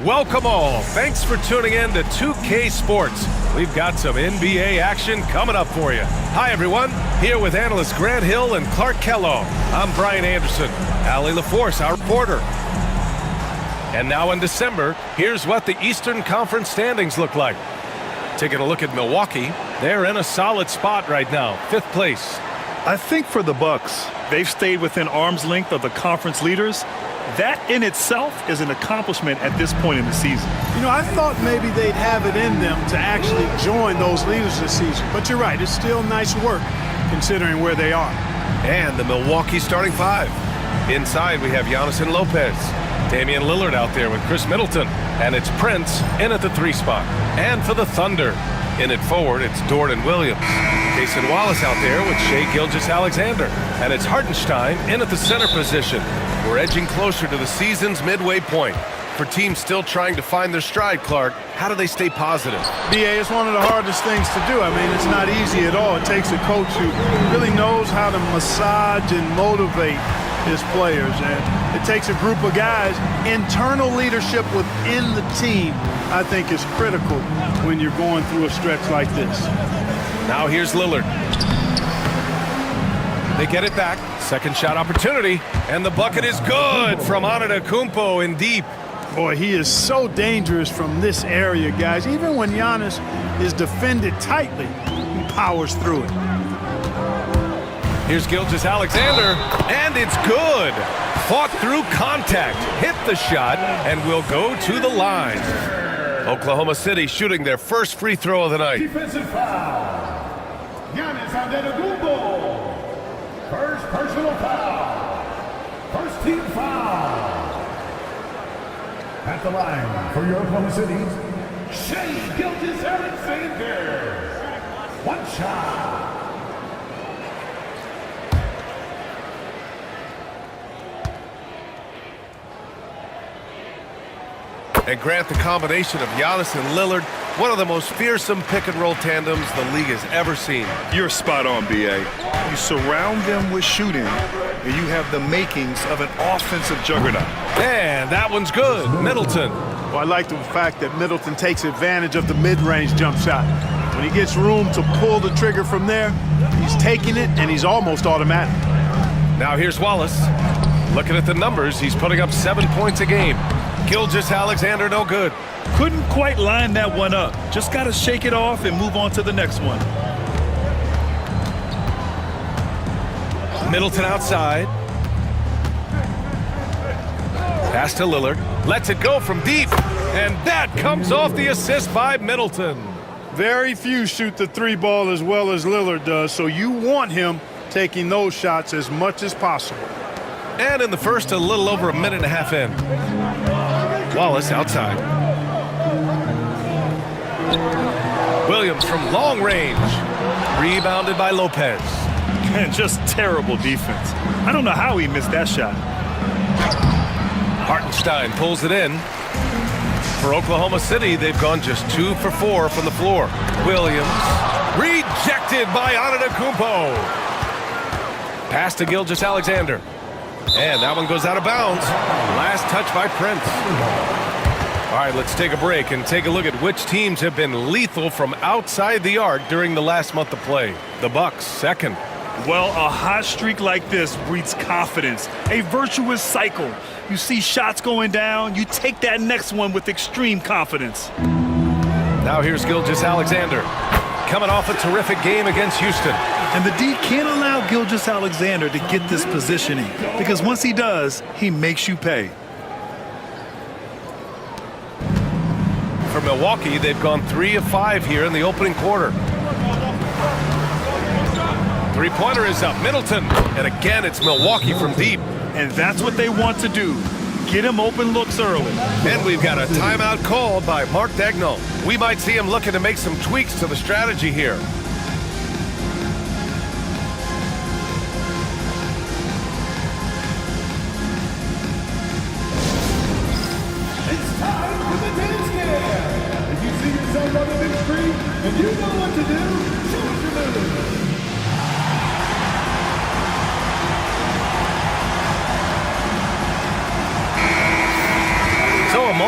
Welcome all. Thanks for tuning in to 2K Sports. We've got some NBA action coming up for you. Hi, everyone. Here with analysts Grant Hill and Clark Kellogg. I'm Brian Anderson. Allie LaForce, our reporter. And now in December, here's what the Eastern Conference standings look like. Taking a look at Milwaukee, they're in a solid spot right now, 5th place. I think for the Bucks, they've stayed within arm's length of the conference leaders. That in itself is an accomplishment at this point in the season. You know, I thought maybe they'd have it in them to actually join those leaders this season. But you're right, it's still nice work considering where they are. And the Milwaukee starting 5. Inside, we have Giannis and Lopez. Damian Lillard out there with Chris Middleton. And it's Prince in at the 3 spot. And for the Thunder, in at forward, it's Dort Williams. Jason Wallace out there with Shai Gilgeous-Alexander. And it's Hartenstein in at the center position. We're edging closer to the season's midway point. For teams still trying to find their stride, Clark, how do they stay positive? BA, it's one of the hardest things to do. I mean, it's not easy at all. It takes a coach who really knows how to massage and motivate his players. And it takes a group of guys. Internal leadership within the team, I think, is critical when you're going through a stretch like this. Now here's Lillard. They get it back. Second shot opportunity. And the bucket is good from Antetokounmpo in deep. Boy, he is so dangerous from this area, guys. Even when Giannis is defended tightly, he powers through it. Here's Gilgeous-Alexander, and it's good. Fought through contact, hit the shot, and will go to the line. Oklahoma City shooting their first free throw of the night. Defensive foul. Giannis Antetokounmpo. First personal foul. First team foul. At the line for your Oklahoma City, Shai Gilgeous-Alexander. One shot. And Grant, the combination of Giannis and Lillard, one of the most fearsome pick-and-roll tandems the league has ever seen. You're spot on, B.A. You surround them with shooting, and you have the makings of an offensive juggernaut. And that one's good. Middleton. Well, I like the fact that Middleton takes advantage of the mid-range jump shot. When he gets room to pull the trigger from there, he's taking it, and he's almost automatic. Now here's Wallace. Looking at the numbers, he's putting up 7 points a game. Gilgeous-Alexander no good. Couldn't quite line that one up. Just got to shake it off and move on to the next one. Middleton outside. Pass to Lillard. Lets it go from deep. And that comes off the assist by Middleton. Very few shoot the 3 ball as well as Lillard does, so you want him taking those shots as much as possible. And in the first, a little over a minute and a half in. Wallace outside. Williams from long range. Rebounded by Lopez. Man, just terrible defense. I don't know how he missed that shot. Hartenstein pulls it in. For Oklahoma City, they've gone just 2 for 4 from the floor. Williams rejected by Antetokounmpo. Pass to Gilgeous-Alexander. And that one goes out of bounds. Last touch by Prince. All right, let's take a break and take a look at which teams have been lethal from outside the arc during the last month of play. The Bucks, second. Well, a hot streak like this breeds confidence, a virtuous cycle. You see shots going down, you take that next one with extreme confidence. Now here's Gilgeous-Alexander. Coming off a terrific game against Houston. And the D can't allow Gilgeous-Alexander to get this positioning, because once he does, he makes you pay. For Milwaukee, they've gone 3 of 5 here in the opening quarter. Three-pointer is up. Middleton. And again, it's Milwaukee from deep. And that's what they want to do. Get him open looks early. And we've got a timeout called by Mark Daigneault. We might see him looking to make some tweaks to the strategy here. It's time for the dance cam. If you see yourself on the big screen and you know what to do, show us your move.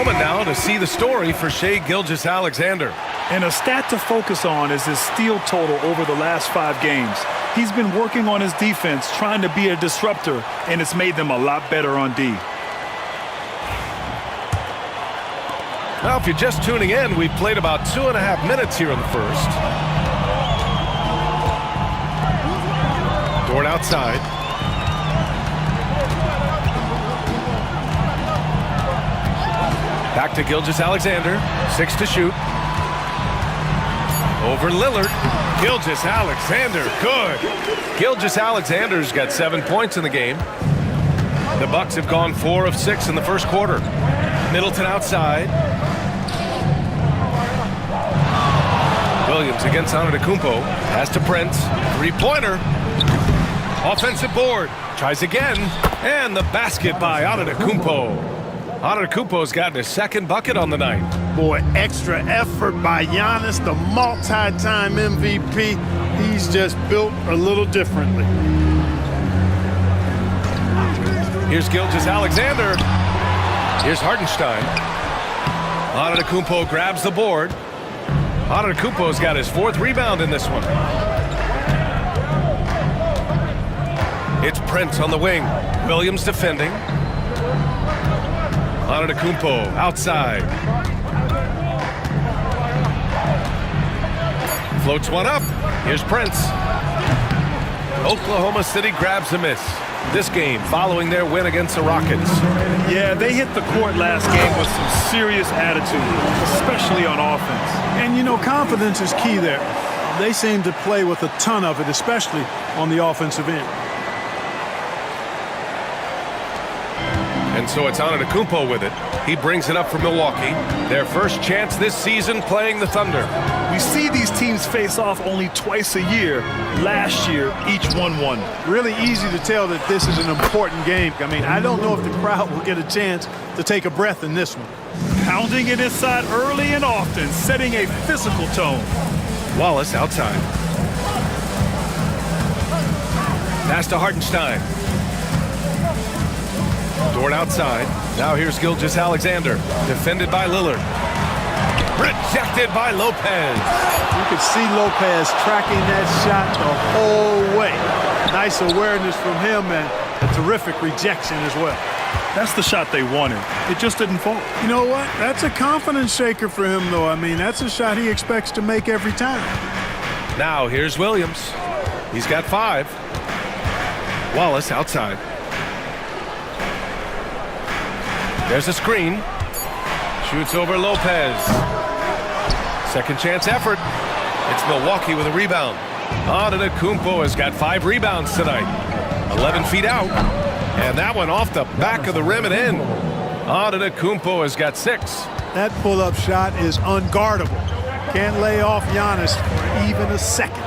moment now to see the story for Shai Gilgeous-Alexander. And a stat to focus on is his steal total over the last 5 games. He's been working on his defense, trying to be a disruptor, and it's made them a lot better on D. Now, if you're just tuning in, we've played about 2.5 minutes here in the first. Dort outside. Back to Gilgeous-Alexander. 6 to shoot. Over Lillard. Gilgeous-Alexander, good. Gilgeous-Alexander's got 7 points in the game. The Bucks have gone 4 of 6 in the first quarter. Middleton outside. Williams against Antetokounmpo. Pass to Prince. 3-pointer. Offensive board. Tries again. And the basket by Antetokounmpo. Antetokounmpo's gotten his 2nd bucket on the night. Boy, extra effort by Giannis, the multi-time MVP. He's just built a little differently. Here's Gilgeous-Alexander. Here's Hartenstein. Antetokounmpo grabs the board. Antetokounmpo's got his 4th rebound in this one. It's Prince on the wing. Williams defending. Antetokounmpo outside. Floats one up. Here's Prince. Oklahoma City grabs a miss. This game following their win against the Rockets. Yeah, they hit the court last game with some serious attitude, especially on offense. And, you know, confidence is key there. They seem to play with a ton of it, especially on the offensive end. And so it's Antetokounmpo with it. He brings it up for Milwaukee. Their first chance this season playing the Thunder. We see these teams face off only twice a year. Last year, each won one. Really easy to tell that this is an important game. I mean, I don't know if the crowd will get a chance to take a breath in this one. Pounding it inside early and often, setting a physical tone. Wallace outside. Pass to Hartenstein. Dort outside. Now here's Gilgeous-Alexander. Defended by Lillard. Rejected by Lopez. You could see Lopez tracking that shot the whole way. Nice awareness from him and a terrific rejection as well. That's the shot they wanted. It just didn't fall. You know what? That's a confidence shaker for him, though. I mean, that's a shot he expects to make every time. Now here's Williams. He's got 5. Wallace outside. There's a screen. Shoots over Lopez. Second chance effort. It's Milwaukee with a rebound. Antetokounmpo has got 5 rebounds tonight. 11 feet out. And that one off the back of the rim and in. Antetokounmpo has got 6. That pull-up shot is unguardable. Can't lay off Giannis for even a second.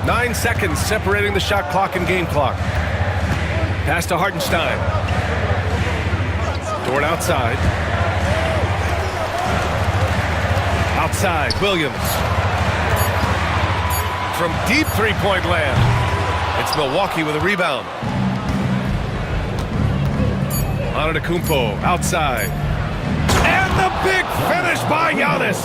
9 seconds separating the shot clock and game clock. Pass to Hartenstein. Dort outside. Outside, Williams. From deep 3-point land. It's Milwaukee with a rebound. Antetokounmpo outside. And the big finish by Giannis.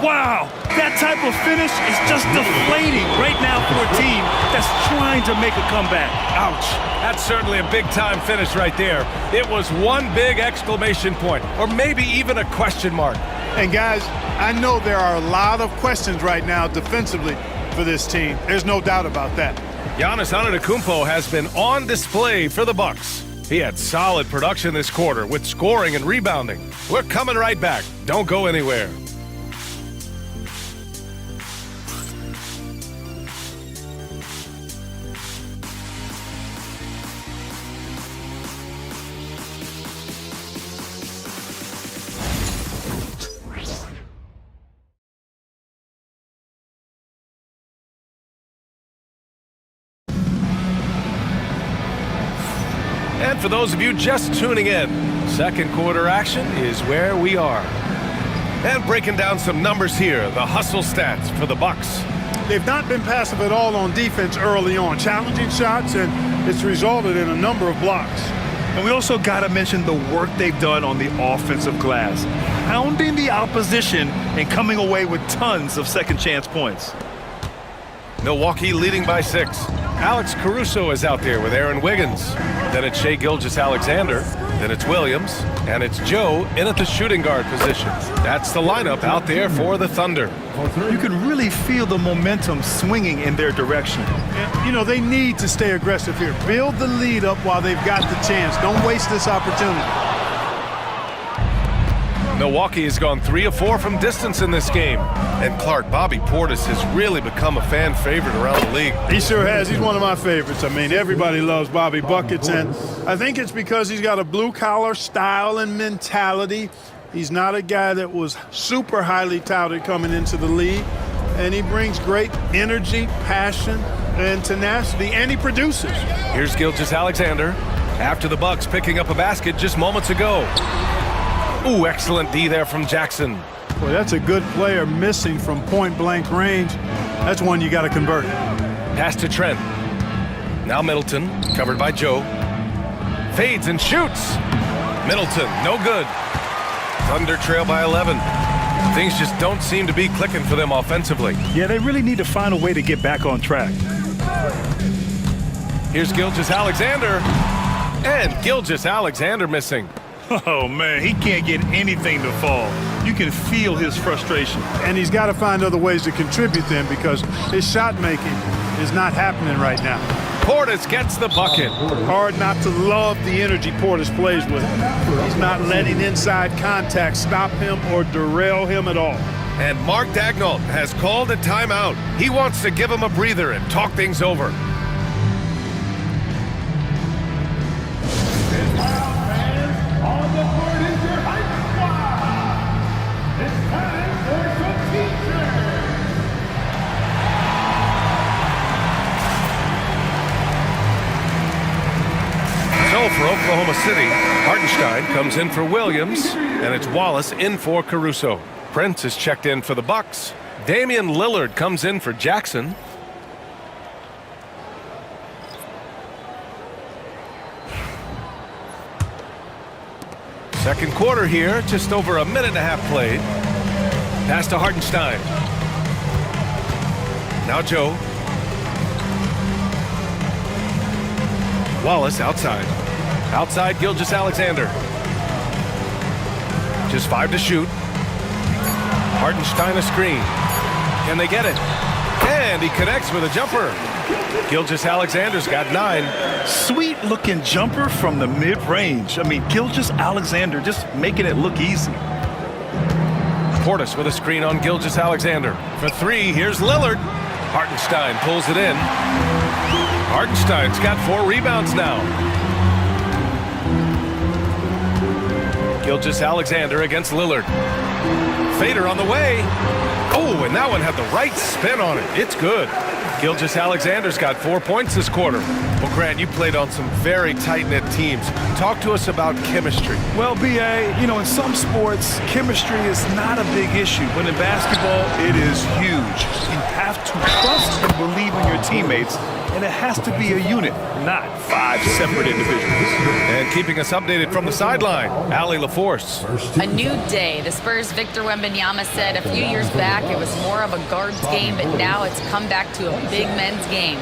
Wow, that type of finish is just deflating right now for a team that's trying to make a comeback. Ouch. That's certainly a big-time finish right there. It was one big exclamation point, or maybe even a question mark. And guys, I know there are a lot of questions right now defensively for this team. There's no doubt about that. Giannis Antetokounmpo has been on display for the Bucks. He had solid production this quarter with scoring and rebounding. We're coming right back. Don't go anywhere. And for those of you just tuning in, second quarter action is where we are. And breaking down some numbers here, the hustle stats for the Bucks. They've not been passive at all on defense early on. Challenging shots, and it's resulted in a number of blocks. And we also got to mention the work they've done on the offensive glass, pounding the opposition and coming away with tons of second chance points. Milwaukee leading by 6. Alex Caruso is out there with Aaron Wiggins. Then it's Shai Gilgeous-Alexander. Then it's Williams. And it's Joe in at the shooting guard position. That's the lineup out there for the Thunder. You can really feel the momentum swinging in their direction. You know, they need to stay aggressive here. Build the lead up while they've got the chance. Don't waste this opportunity. Milwaukee has gone 3 of 4 from distance in this game. And Clark, Bobby Portis has really become a fan favorite around the league. He sure has. He's one of my favorites. I mean, everybody loves Bobby Buckets, and I think it's because he's got a blue-collar style and mentality. He's not a guy that was super highly touted coming into the league, and he brings great energy, passion, and tenacity, and he produces. Here's Gilgeous-Alexander after the Bucks picking up a basket just moments ago. Ooh, excellent D there from Jackson. Boy, that's a good player missing from point-blank range. That's one you got to convert. Pass to Trent. Now Middleton, covered by Joe. Fades and shoots. Middleton, no good. Thunder trail by 11. Things just don't seem to be clicking for them offensively. Yeah, they really need to find a way to get back on track. Here's Gilgeous-Alexander. And Gilgeous-Alexander missing. Oh, man, he can't get anything to fall. You can feel his frustration. And he's got to find other ways to contribute then, because his shot making is not happening right now. Portis gets the bucket. Hard not to love the energy Portis plays with. He's not letting inside contact stop him or derail him at all. And Mark Daigneault has called a timeout. He wants to give him a breather and talk things over. On the court is your hype squad. It's time for some teachers. So for Oklahoma City, Hartenstein comes in for Williams, and it's Wallace in for Caruso. Prince is checked in for the Bucks. Damian Lillard comes in for Jackson. Second quarter here, just over a minute and a half played. Pass to Hartenstein. Now Joe. Wallace outside. Outside Gilgeous-Alexander. Just 5 to shoot. Hartenstein a screen. Can they get it? And he connects with a jumper. Gilgeous-Alexander's got 9. Sweet looking jumper from the mid-range. I mean, Gilgeous-Alexander just making it look easy. Portis with a screen on Gilgeous-Alexander. For 3, here's Lillard. Hartenstein pulls it in. Hartenstein's got 4 rebounds now. Gilgeous-Alexander against Lillard. Fader on the way. Oh, and that one had the right spin on it. It's good. Gilgeous-Alexander's got 4 points this quarter. Well, Grant, you played on some very tight-knit teams. Talk to us about chemistry. Well, B.A., you know, in some sports, chemistry is not a big issue. But in basketball, it is huge. You have to trust and believe in your teammates, and it has to be a unit, not 5 separate individuals. And keeping us updated from the sideline, Allie LaForce. A new day. The Spurs' Victor Wembanyama said a few years back it was more of a guards game, but now it's come back to a big men's game.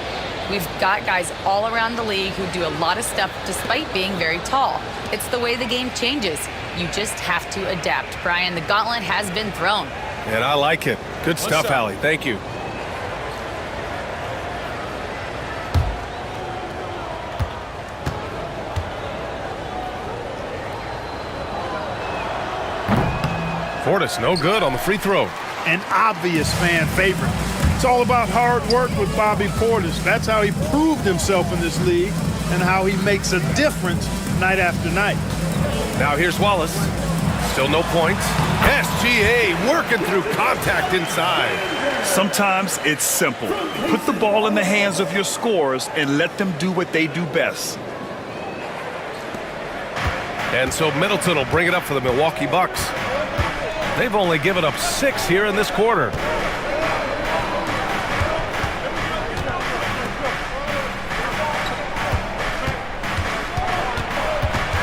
We've got guys all around the league who do a lot of stuff despite being very tall. It's the way the game changes. You just have to adapt. Brian, the gauntlet has been thrown. And I like it. Good stuff, Allie. Thank you. Portis, no good on the free throw. An obvious fan favorite. It's all about hard work with Bobby Portis. That's how he proved himself in this league and how he makes a difference night after night. Now here's Wallace. Still no points. SGA working through contact inside. Sometimes it's simple. Put the ball in the hands of your scorers and let them do what they do best. And so Middleton will bring it up for the Milwaukee Bucks. They've only given up 6 here in this quarter.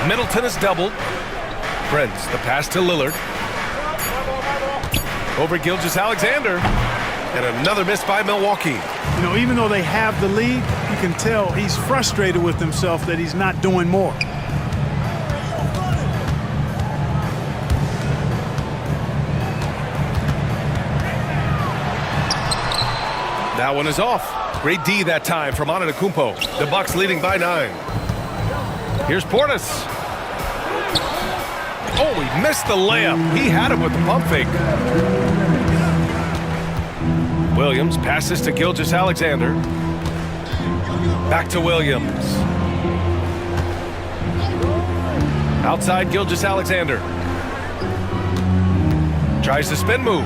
Middleton is doubled. Prince, the pass to Lillard. Over Gilgeous-Alexander. And another miss by Milwaukee. You know, even though they have the lead, you can tell he's frustrated with himself that he's not doing more. That one is off. Great D that time from Antetokounmpo. The Bucks leading by 9. Here's Portis. Oh, he missed the layup. He had him with the pump fake. Williams passes to Gilgeous-Alexander. Back to Williams. Outside Gilgeous-Alexander. Tries the spin move.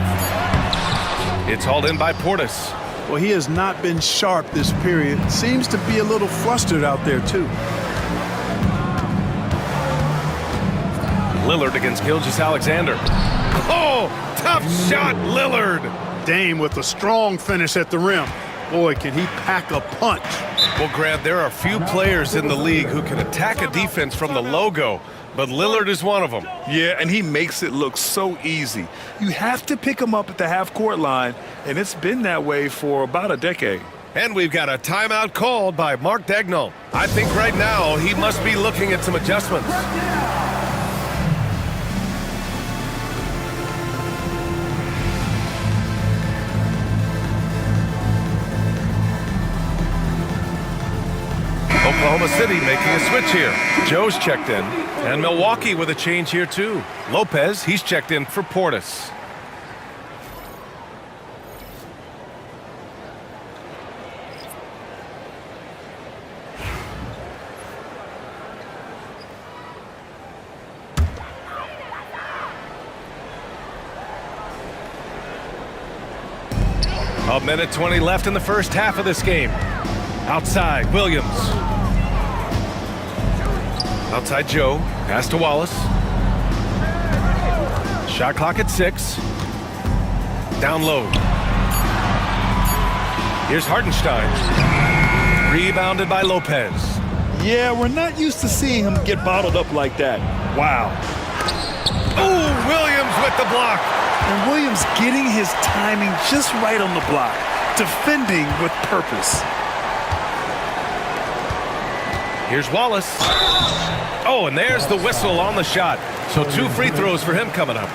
It's hauled in by Portis. Well, he has not been sharp this period. Seems to be a little flustered out there, too. Lillard against Gilgeous-Alexander. Oh, tough shot, Lillard. Dame with a strong finish at the rim. Boy, can he pack a punch. Well, Grant, there are few players in the league who can attack a defense from the logo, but Lillard is one of them. Yeah, and he makes it look so easy. You have to pick him up at the half-court line, and it's been that way for about a decade. And we've got a timeout called by Mark Daigneault. I think right now he must be looking at some adjustments. Oklahoma City making a switch here. Joe's checked in. And Milwaukee with a change here too. Lopez, he's checked in for Portis. A minute 20 left in the first half of this game. Outside, Williams. Outside Joe, pass to Wallace. Shot clock at 6. Down low. Here's Hartenstein. Rebounded by Lopez. Yeah, we're not used to seeing him get bottled up like that. Wow. Oh, Williams with the block. And Williams getting his timing just right on the block. Defending with purpose. Here's Wallace. Oh, and there's the whistle on the shot. So 2 free throws for him coming up.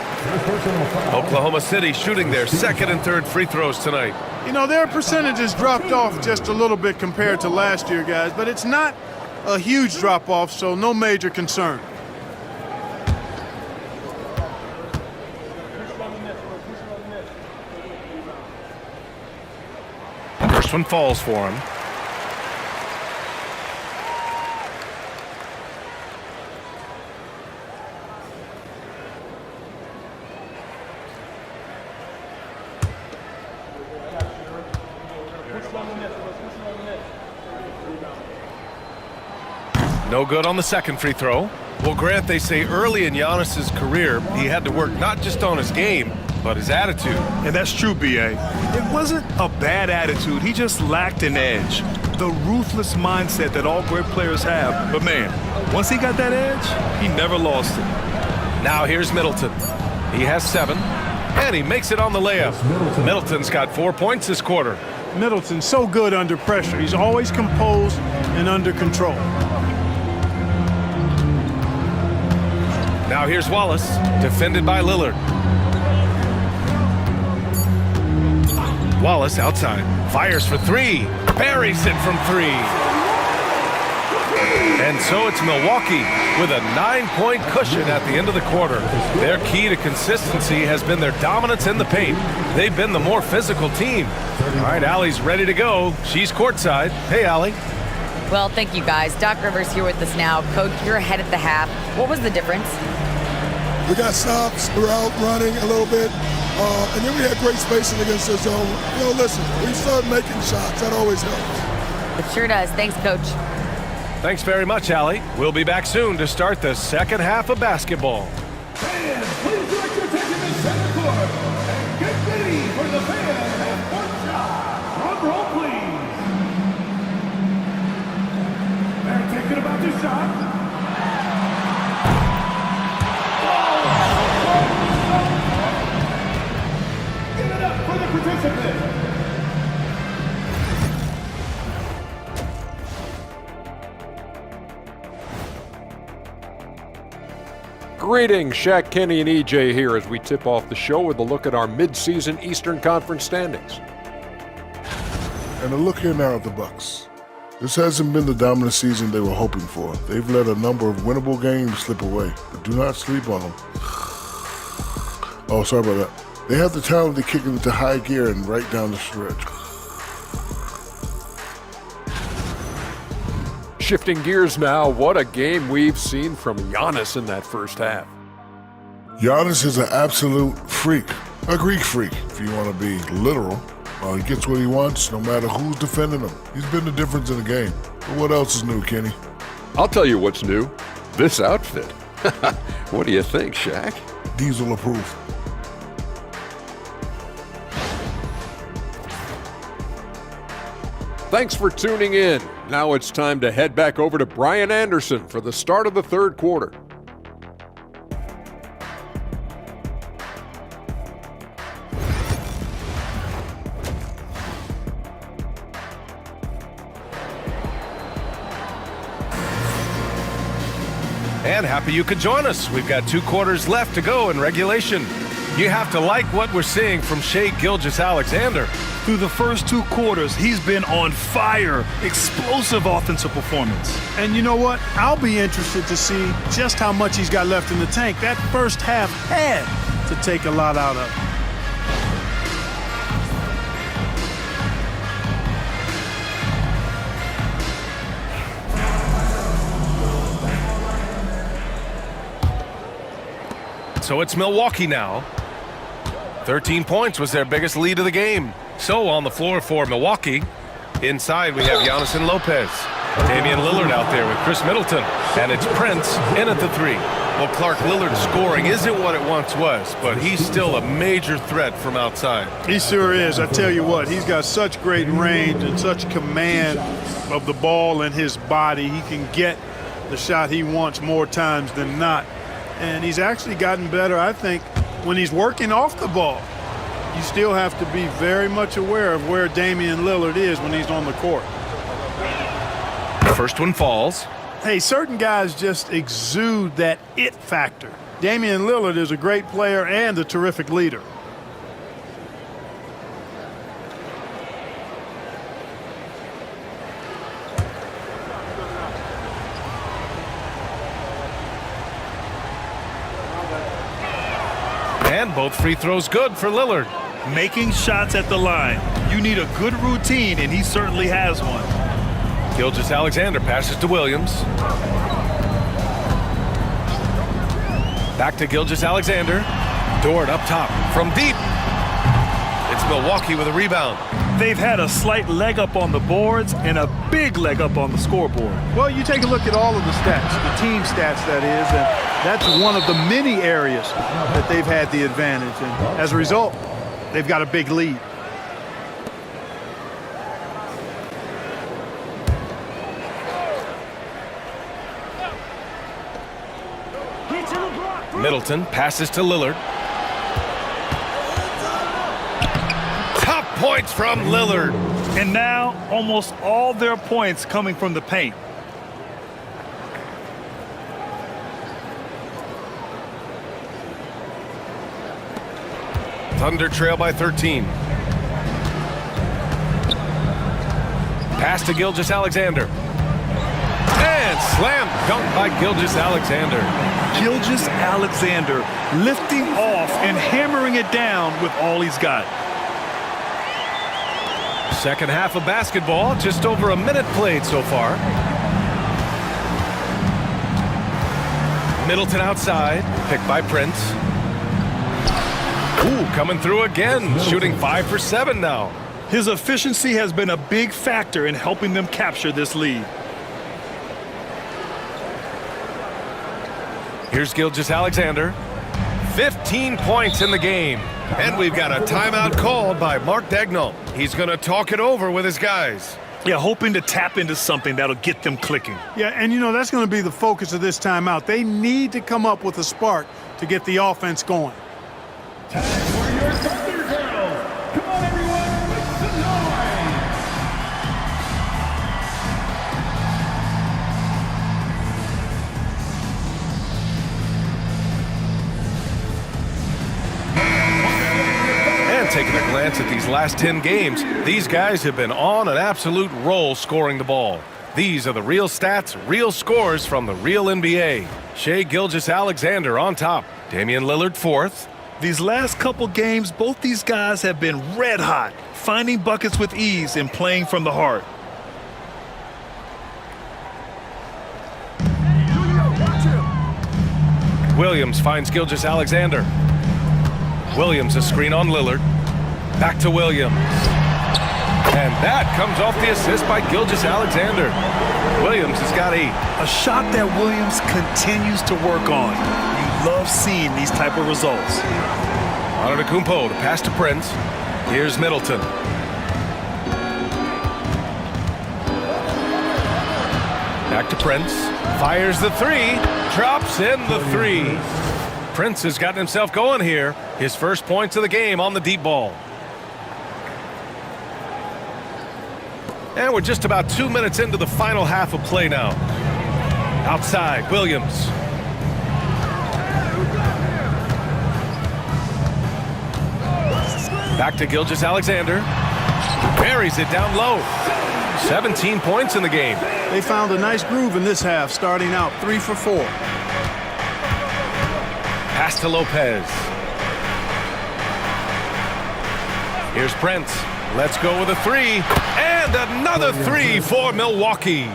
Oklahoma City shooting their second and third free throws tonight. You know, their percentages dropped off just a little bit compared to last year, guys, but it's not a huge drop-off, so no major concern. First one falls for him. No good on the second free throw. Well, Grant, they say early in Giannis's career, he had to work not just on his game, but his attitude. And that's true, B.A. It wasn't a bad attitude. He just lacked an edge. The ruthless mindset that all great players have. But, man, once he got that edge, he never lost it. Now here's Middleton. He has 7, and he makes it on the layup. Middleton's got 4 points this quarter. Middleton so good under pressure. He's always composed and under control. Now here's Wallace, defended by Lillard. Wallace outside, fires for 3, buries it from 3. And so it's Milwaukee with a 9-point cushion at the end of the quarter. Their key to consistency has been their dominance in the paint. They've been the more physical team. All right, Allie's ready to go. She's courtside. Hey, Allie. Well, thank you guys. Doc Rivers here with us now. Coach, you're ahead at the half. What was the difference? We got stops, we were out running a little bit, and then we had great spacing against the zone. You know, listen, we started making shots. That always helps. It sure does. Thanks, Coach. Thanks very much, Allie. We'll be back soon to start the second half of basketball. Fans, please direct your attention to center court and get ready for the fan half-court shot. Drum roll, please. They're thinking about the shot. Greetings, Shaq, Kenny, and EJ here as we tip off the show with a look at our mid-season Eastern Conference standings. And a look here now at the Bucks. This hasn't been the dominant season they were hoping for. They've let a number of winnable games slip away, but do not sleep on them. Oh, sorry about that. They have the talent to kick it into high gear and right down the stretch. Shifting gears now, what a game we've seen from Giannis in that first half. Giannis is an absolute freak, a Greek freak, if you want to be literal. He gets what he wants, no matter who's defending him. He's been the difference in the game. But what else is new, Kenny? I'll tell you what's new. This outfit. What do you think, Shaq? Diesel approved. Thanks for tuning in. Now it's time to head back over to Brian Anderson for the start of the third quarter. And happy you could join us. We've got 2 quarters left to go in regulation. You have to like what we're seeing from Shai Gilgeous-Alexander. Through the first 2 quarters, he's been on fire. Explosive offensive performance. And you know what? I'll be interested to see just how much he's got left in the tank. That first half had to take a lot out of it. So it's Milwaukee now. 13 points was their biggest lead of the game. So on the floor for Milwaukee, inside we have Giannis and Lopez. Damian Lillard out there with Chris Middleton. And it's Prince in at the 3. Well, Clark, Lillard's scoring isn't what it once was, but he's still a major threat from outside. He sure is. I tell you what, he's got such great range and such command of the ball and his body. He can get the shot he wants more times than not. And he's actually gotten better, I think, when he's working off the ball. You still have to be very much aware of where Damian Lillard is when he's on the court. First one falls. Hey, certain guys just exude that it factor. Damian Lillard is a great player and a terrific leader. And both free throws good for Lillard. Making shots at the line. You need a good routine, and he certainly has one. Gilgeous-Alexander passes to Williams. Back to Gilgeous-Alexander. Dort up top from deep. It's Milwaukee with a rebound. They've had a slight leg up on the boards and a big leg up on the scoreboard. Well, you take a look at all of the stats, the team stats that is, and that's one of the many areas that they've had the advantage. And as a result, they've got a big lead. Middleton passes to Lillard. Top points from Lillard. And now almost all their points coming from the paint. Thunder trail by 13. Pass to Gilgeous-Alexander. And slam dunk by Gilgeous-Alexander. Gilgeous-Alexander lifting off and hammering it down with all he's got. Second half of basketball, just over a minute played so far. Middleton outside, picked by Prince. Ooh, coming through again, shooting 5 for 7 now. His efficiency has been a big factor in helping them capture this lead. Here's Gilgeous-Alexander. 15 points in the game. And we've got a timeout called by Mark Daigneault. He's going to talk it over with his guys. Yeah, hoping to tap into something that'll get them clicking. Yeah, and you know, that's going to be the focus of this timeout. They need to come up with a spark to get the offense going. Time for your Thunder Girls. Come on, everyone, make some noise. taking a glance at these last 10 games, these guys have been on an absolute roll scoring the ball. These are the real stats, real scores from the real NBA. Shai Gilgeous-Alexander on top. Damian Lillard fourth. These last couple games, both these guys have been red hot, finding buckets with ease and playing from the heart. Williams finds Gilgeous-Alexander. Williams a screen on Lillard. Back to Williams. And that comes off the assist by Gilgeous-Alexander. Williams has got 8. A shot that Williams continues to work on. You love seeing these type of results. Antetokounmpo to pass to Prince. Here's Middleton. Back to Prince. Fires the 3. Drops in the 3. Prince has gotten himself going here. His first points of the game on the deep ball. And we're just about 2 minutes into the final half of play now. Outside, Williams. Back to Gilgeous-Alexander. Buries it down low. 17 points in the game. They found a nice groove in this half, starting out 3 for 4. Pass to Lopez. Here's Prince. Let's go with a 3. And another 3 for Milwaukee.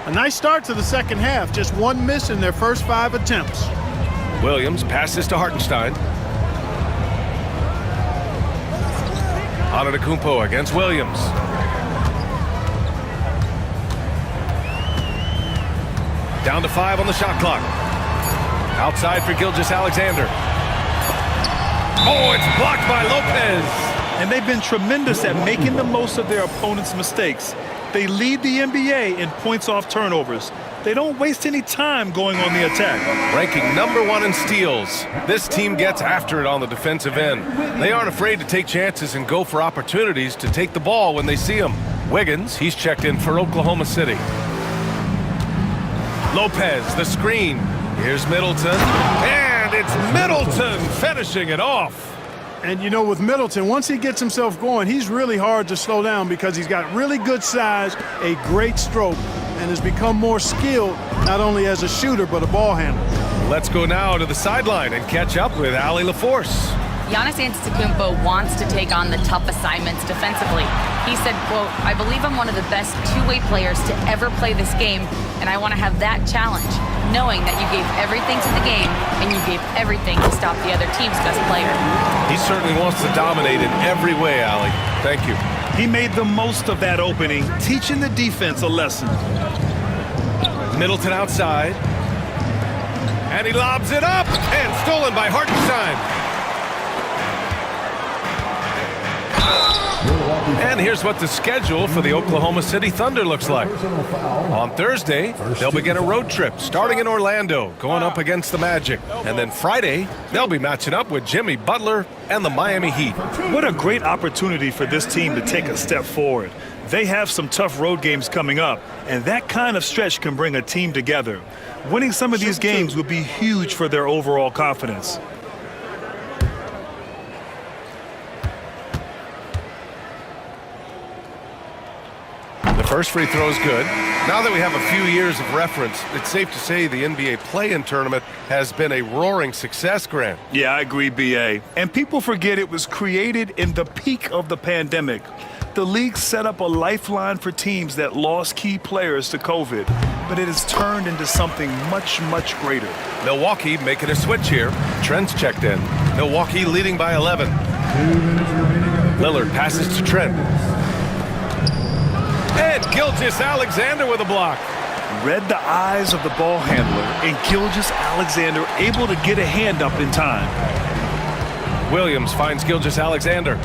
A nice start to the second half. Just 1 miss in their first 5 attempts. Williams passes to Hartenstein. Antetokounmpo against Williams. Down to 5 on the shot clock. Outside for Gilgeous-Alexander. Oh, it's blocked by Lopez. And they've been tremendous at making the most of their opponent's mistakes. They lead the NBA in points off turnovers. They don't waste any time going on the attack. Ranking number 1 in steals. This team gets after it on the defensive end. They aren't afraid to take chances and go for opportunities to take the ball when they see them. Wiggins, he's checked in for Oklahoma City. Lopez, the screen. Here's Middleton. And it's Middleton finishing it off. And, you know, with Middleton, once he gets himself going, he's really hard to slow down because he's got really good size, a great stroke, and has become more skilled not only as a shooter but a ball handler. Let's go now to the sideline and catch up with Allie LaForce. Giannis Antetokounmpo wants to take on the tough assignments defensively. He said, quote, "I believe I'm one of the best two-way players to ever play this game, and I want to have that challenge, knowing that you gave everything to the game and you gave everything to stop the other team's best player." He certainly wants to dominate in every way, Allie. Thank you. He made the most of that opening, teaching the defense a lesson. Middleton outside. And he lobs it up, and stolen by Hartenstein. And here's what the schedule for the Oklahoma City Thunder looks like. On Thursday, they'll begin a road trip starting in Orlando, going up against the Magic. And then Friday, they'll be matching up with Jimmy Butler and the Miami Heat. What a great opportunity for this team to take a step forward. They have some tough road games coming up, and that kind of stretch can bring a team together. Winning some of these games would be huge for their overall confidence. The first free throw is good. Now that we have a few years of reference, it's safe to say the NBA play-in tournament has been a roaring success, Grant. Yeah, I agree, B.A. And people forget it was created in the peak of the pandemic. The league set up a lifeline for teams that lost key players to COVID, but it has turned into something much, much greater. Milwaukee making a switch here. Trent's checked in. Milwaukee leading by 11. Lillard passes to Trent. And Gilgeous-Alexander with a block. Read the eyes of the ball handler, and Gilgeous-Alexander able to get a hand up in time. Williams finds Gilgeous-Alexander.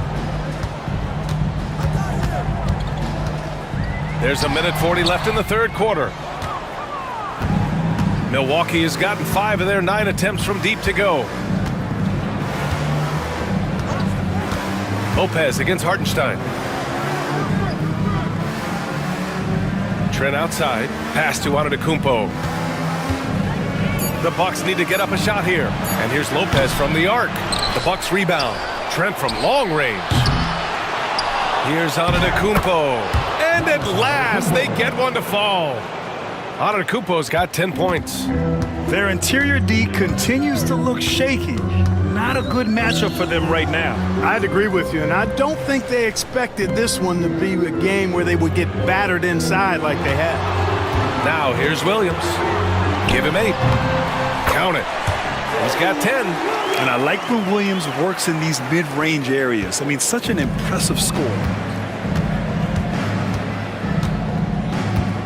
There's a minute 40 left in the third quarter. Milwaukee has gotten 5 of their 9 attempts from deep to go. Lopez against Hartenstein. Trent outside. Pass to Antetokounmpo. The Bucks need to get up a shot here. And here's Lopez from the arc. The Bucks rebound. Trent from long range. Here's Antetokounmpo. And at last, they get one to fall. Antetokounmpo's got 10 points. Their interior D continues to look shaky. Not a good matchup for them right now. I'd agree with you, and I don't think they expected this one to be a game where they would get battered inside like they had. Now here's Williams. Give him 8. Count it. He's got 10. And I like when Williams works in these mid-range areas. I mean, such an impressive score.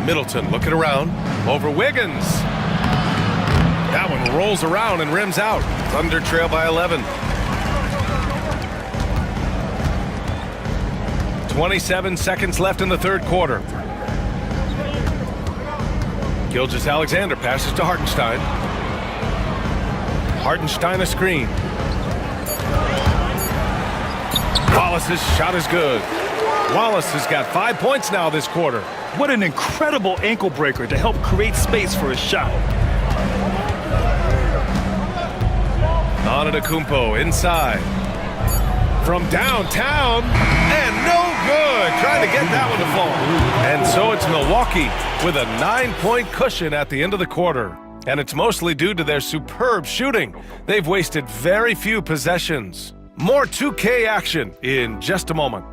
Middleton looking around. Over Wiggins. That one rolls around and rims out. Thunder trail by 11. 27 seconds left in the third quarter. Gilgeous-Alexander passes to Hartenstein. Hartenstein a screen. Wallace's shot is good. Wallace has got 5 points now this quarter. What an incredible ankle breaker to help create space for his shot. Antetokounmpo inside. From downtown. And no good. Trying to get that one to fall. And so it's Milwaukee with a 9-point cushion at the end of the quarter. And it's mostly due to their superb shooting. They've wasted very few possessions. More 2K action in just a moment.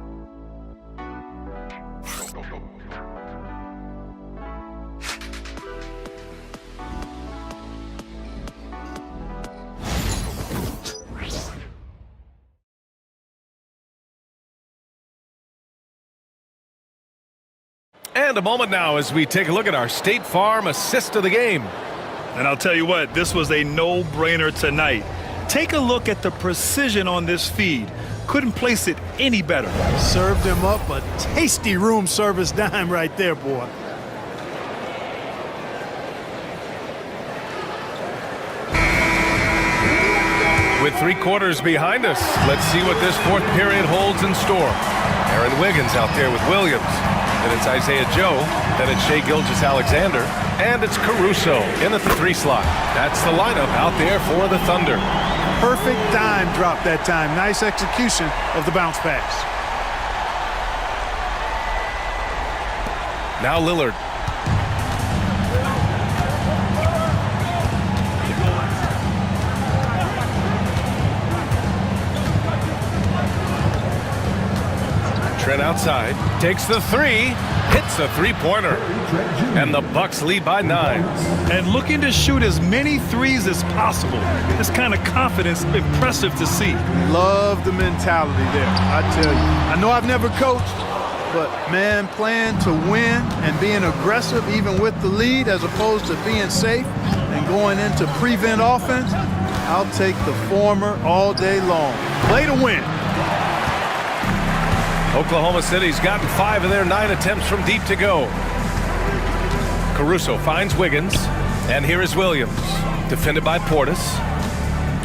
And a moment now as we take a look at our State Farm assist of the game. And I'll tell you what, this was a no-brainer tonight. Take a look at the precision on this feed. Couldn't place it any better. Served him up a tasty room service dime right there, boy. With 3 quarters behind us, let's see what this fourth period holds in store. Aaron Wiggins out there with Williams. And it's Isaiah Joe. Then it's Shai Gilgeous-Alexander. And it's Caruso in at the 3 slot. That's the lineup out there for the Thunder. Perfect dime drop that time. Nice execution of the bounce pass. Now Lillard. Trent outside, takes the 3, hits a 3-pointer, and the Bucks lead by 9. And looking to shoot as many threes as possible. This kind of confidence, impressive to see. Love the mentality there, I tell you. I know I've never coached, but man, playing to win and being aggressive even with the lead as opposed to being safe and going into prevent offense, I'll take the former all day long. Play to win. Oklahoma City's gotten 5 of their 9 attempts from deep to go. Caruso finds Wiggins, and here is Williams, defended by Portis.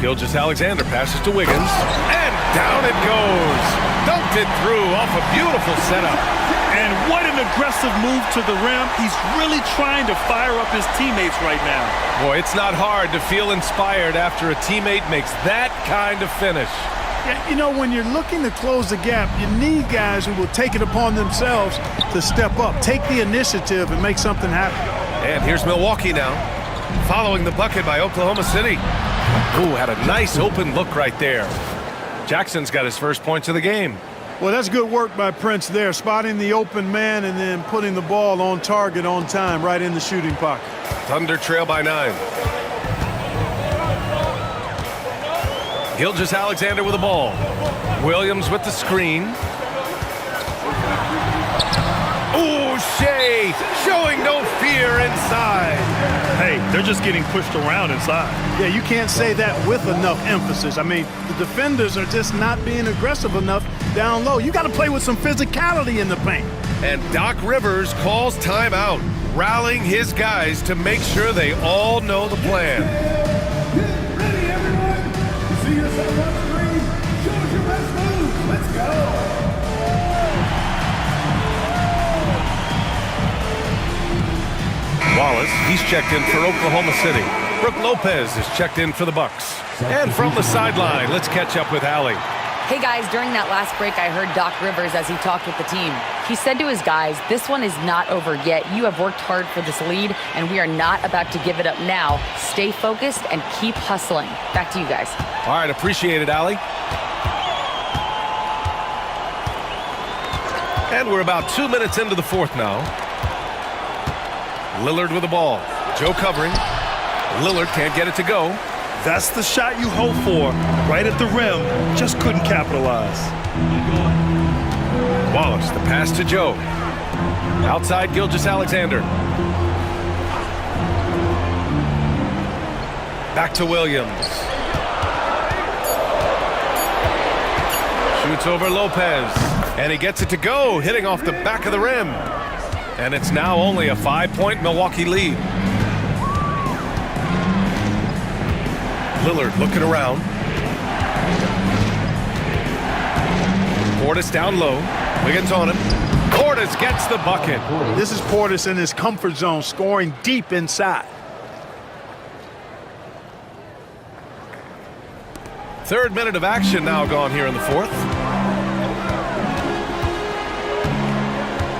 Gilgeous-Alexander passes to Wiggins, and down it goes. Dunked it through off a beautiful setup. And what an aggressive move to the rim. He's really trying to fire up his teammates right now. Boy, it's not hard to feel inspired after a teammate makes that kind of finish. Yeah, you know, when you're looking to close the gap, you need guys who will take it upon themselves to step up, take the initiative, and make something happen. And here's Milwaukee now, following the bucket by Oklahoma City. Ooh, had a nice open look right there. Jackson's got his first points of the game. Well, that's good work by Prince there, spotting the open man and then putting the ball on target on time right in the shooting pocket. Thunder trail by 9. Gilgeous-Alexander with the ball. Williams with the screen. Ooh, Shai showing no fear inside. Hey, they're just getting pushed around inside. Yeah, you can't say that with enough emphasis. I mean, the defenders are just not being aggressive enough down low. You got to play with some physicality in the paint. And Doc Rivers calls timeout, rallying his guys to make sure they all know the plan. Get ready, everyone. You see yourself on the screen? Show us your best move. Let's go. Wallace, he's checked in for Oklahoma City. Brook Lopez is checked in for the Bucks. And from the sideline, let's catch up with Allie. Hey guys, during that last break, I heard Doc Rivers as he talked with the team. He said to his guys, this one is not over yet. You have worked hard for this lead, and we are not about to give it up now. Stay focused and keep hustling. Back to you guys. All right, appreciate it, Allie. And we're about 2 minutes into the fourth now. Lillard with the ball. Joe covering. Lillard can't get it to go. That's the shot you hope for. Right at the rim. Just couldn't capitalize. Wallace, the pass to Joe. Outside Gilgeous-Alexander. Back to Williams. Shoots over Lopez. And he gets it to go, hitting off the back of the rim. And it's now only a 5-point Milwaukee lead. Lillard looking around. Portis down low. Wiggins on him. Portis gets the bucket. This is Portis in his comfort zone, scoring deep inside. Third minute of action now gone here in the fourth.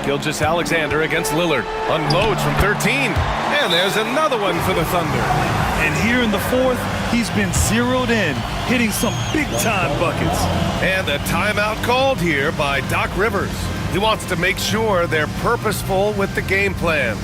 Gilgeous-Alexander against Lillard. Unloads from 13. And there's another one for the Thunder. And here in the fourth, he's been zeroed in, hitting some big-time buckets. And a timeout called here by Doc Rivers. He wants to make sure they're purposeful with the game plan.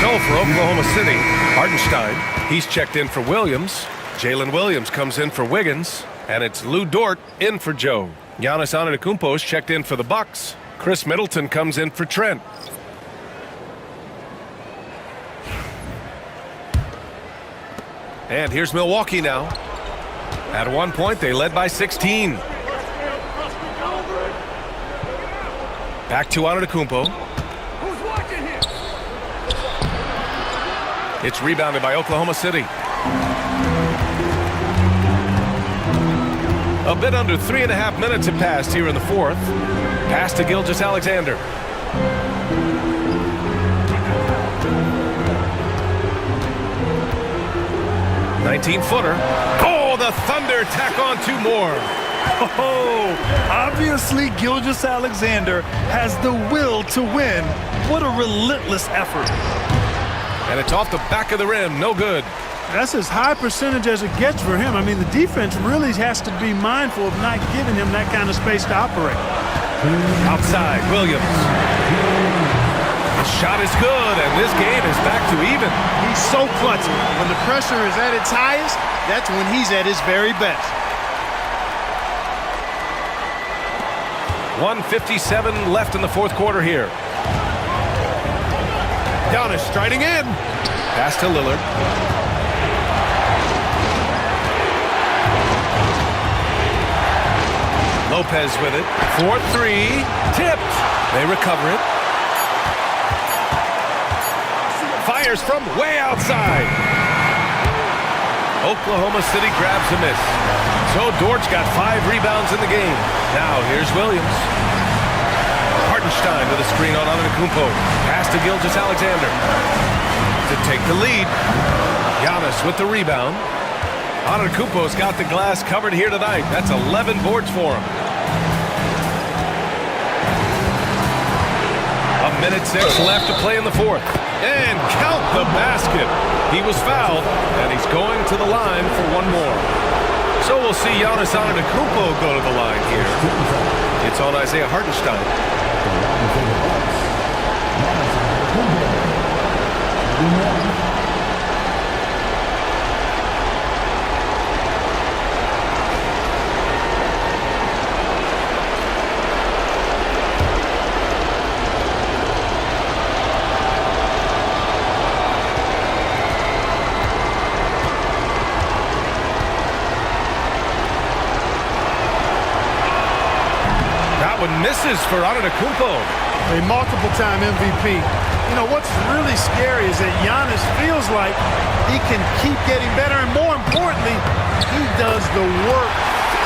So for Oklahoma City, Hartenstein, he's checked in for Williams. Jalen Williams comes in for Wiggins. And it's Lou Dort in for Joe. Giannis Antetokounmpo's checked in for the Bucks. Chris Middleton comes in for Trent. And here's Milwaukee now. At one point, they led by 16. Back to Antetokounmpo. It's rebounded by Oklahoma City. A bit under 3.5 minutes have passed here in the fourth. Pass to Gilgeous-Alexander. "19-footer. Oh, the Thunder tack on 2 more. Oh, obviously Gilgeous-Alexander has the will to win. What a relentless effort. And it's off the back of the rim. No good. That's as high percentage as it gets for him. I mean, the defense really has to be mindful of not giving him that kind of space to operate. Outside, Williams. The shot is good, and this game is back to even. He's so clutchy. When the pressure is at its highest, that's when he's at his very best. 1:57 left in the fourth quarter here. Giannis striding in. Pass to Lillard. Lopez with it. 4-3. Tipped. They recover it. Fires from way outside. Oklahoma City grabs a miss. So Dort's got 5 rebounds in the game. Now here's Williams. Hartenstein with a screen on Antetokounmpo. Pass to Gilgeous-Alexander. To take the lead. Giannis with the rebound. Antetokounmpo's got the glass covered here tonight. That's 11 boards for him. 1:06 left to play in the fourth. And count the basket. He was fouled, and he's going to the line for one more. So we'll see Giannis Antetokounmpo go to the line here. It's on Isaiah Hartenstein. Misses for Antetokounmpo. A multiple-time MVP. You know, what's really scary is that Giannis feels like he can keep getting better, and more importantly, he does the work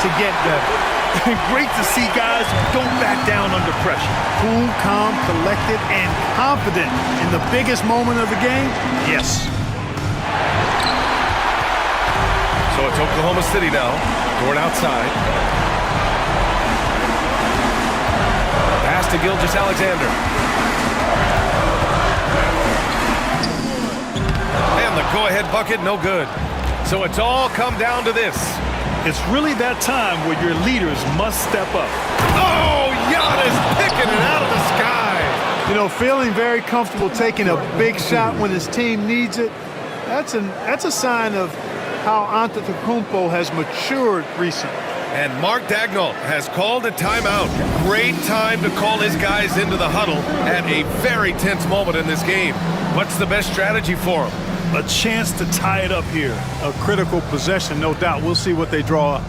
to get better. Great to see guys who don't back down under pressure. Cool, calm, collected, and confident in the biggest moment of the game? Yes. So it's Oklahoma City now. Dort outside. Pass to Gilgeous-Alexander. And the go-ahead bucket, no good. So it's all come down to this. It's really that time where your leaders must step up. Oh, Giannis picking it out of the sky. You know, feeling very comfortable taking a big shot when his team needs it, that's a sign of how Antetokounmpo has matured recently. And Mark Daigneault has called a timeout. Great time to call his guys into the huddle at a very tense moment in this game. What's the best strategy for him? A chance to tie it up here. A critical possession, no doubt. We'll see what they draw up.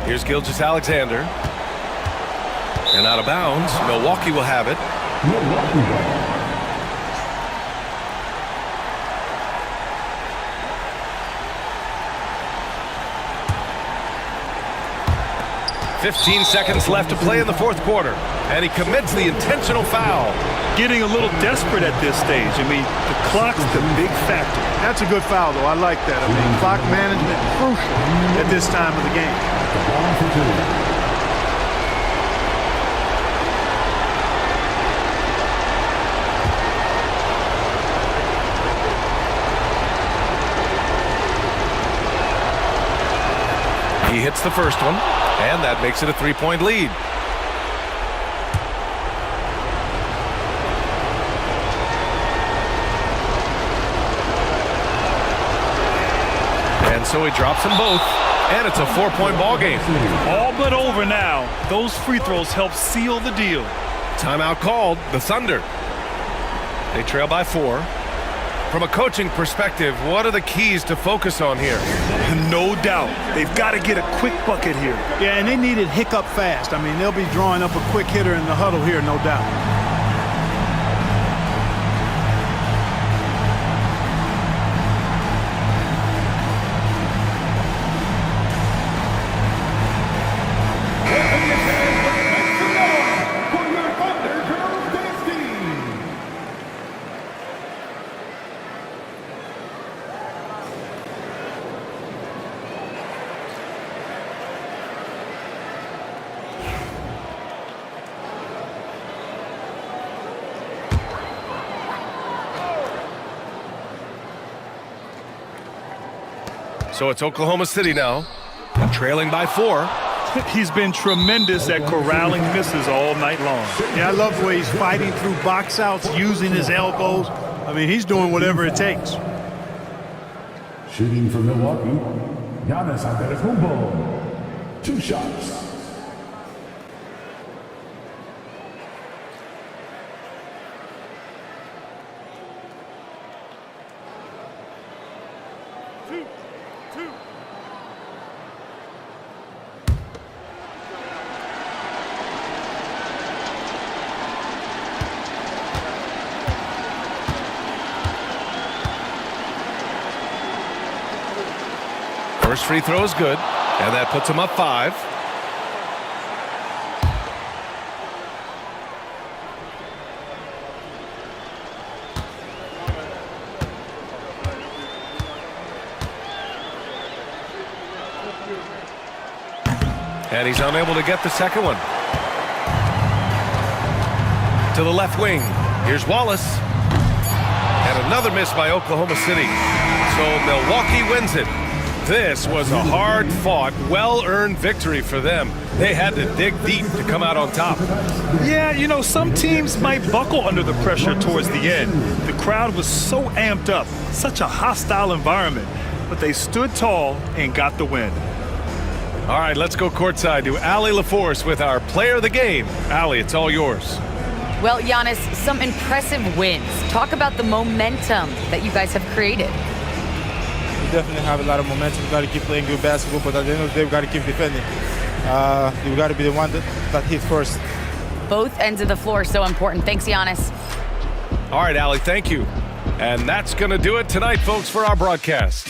Here's Gilgeous-Alexander. And out of bounds. Milwaukee will have it. 15 seconds left to play in the fourth quarter. And he commits the intentional foul. Getting a little desperate at this stage. I mean, the clock's the big factor. That's a good foul, though. I like that. I mean, clock management crucial at this time of the game. He hits the first one, and that makes it a three-point lead. And so he drops them both, and it's a four-point ball game. All but over now. Those free throws help seal the deal. Timeout called, the Thunder. They trail by 4. From a coaching perspective, what are the keys to focus on here? No doubt. They've got to get a quick bucket here. Yeah, and they need it hiccup fast. I mean, they'll be drawing up a quick hitter in the huddle here, no doubt. So it's Oklahoma City now, trailing by 4. He's been tremendous at corralling misses all night long. Yeah, I love the way he's fighting through box outs, using his elbows. I mean, he's doing whatever it takes. Shooting for Milwaukee, Giannis Antetokounmpo. 2 shots. First free throw is good, and that puts him up 5. And he's unable to get the second one. To the left wing. Here's Wallace. And another miss by Oklahoma City. So Milwaukee wins it. This was a hard-fought, well-earned victory for them. They had to dig deep to come out on top. Yeah, you know, some teams might buckle under the pressure towards the end. The crowd was so amped up, such a hostile environment, but they stood tall and got the win. All right, let's go courtside to Allie LaForce with our player of the game. Allie, it's all yours. Well, Giannis, some impressive wins. Talk about the momentum that you guys have created. We definitely have a lot of momentum. We got to keep playing good basketball, but at the end of the day, we got to keep defending. We got to be the one that hits first. Both ends of the floor so important. Thanks, Giannis. All right, Allie, thank you. And that's going to do it tonight, folks, for our broadcast.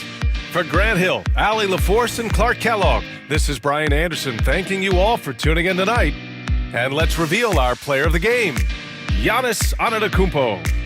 For Grant Hill, Allie LaForce, and Clark Kellogg, this is Brian Anderson thanking you all for tuning in tonight. And let's reveal our player of the game, Giannis Antetokounmpo.